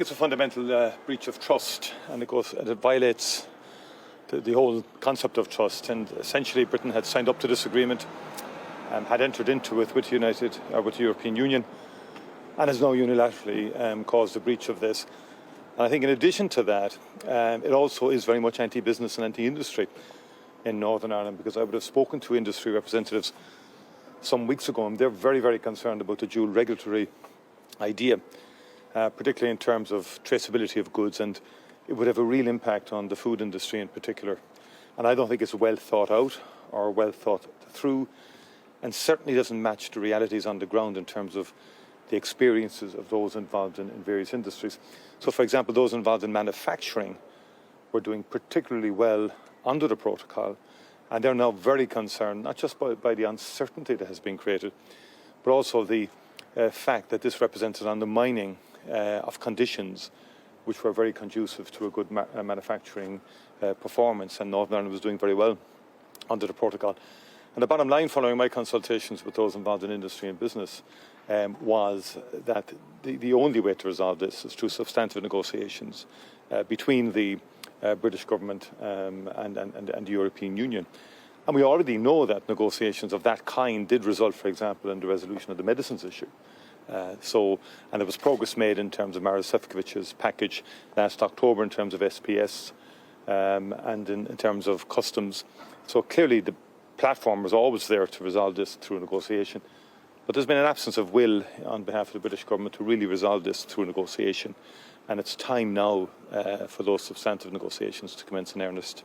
It's a fundamental breach of trust, and it violates the whole concept of trust. And essentially, Britain had signed up to this agreement, had entered into it with the European Union, and has now unilaterally caused a breach of this. And I think, in addition to that, it also is very much anti-business and anti-industry in Northern Ireland, because I would have spoken to industry representatives some weeks ago, and they're very, very concerned about the dual regulatory idea. Particularly in terms of traceability of goods, and it would have a real impact on the food industry in particular. And I don't think it's well thought out or well thought through, and certainly doesn't match the realities on the ground in terms of the experiences of those involved in various industries. So, for example, those involved in manufacturing were doing particularly well under the protocol, and they're now very concerned, not just by the uncertainty that has been created, but also the fact that this represents an undermining of conditions which were very conducive to a good manufacturing performance, and Northern Ireland was doing very well under the protocol. And the bottom line, following my consultations with those involved in industry and business, was that the only way to resolve this is through substantive negotiations between the British government and the European Union. And we already know that negotiations of that kind did result, for example, in the resolution of the medicines issue. And there was progress made in terms of Maros Sefcovic's package last October in terms of SPS and in terms of customs. So clearly the platform was always there to resolve this through negotiation. But there's been an absence of will on behalf of the British government to really resolve this through negotiation. And it's time now for those substantive negotiations to commence in earnest.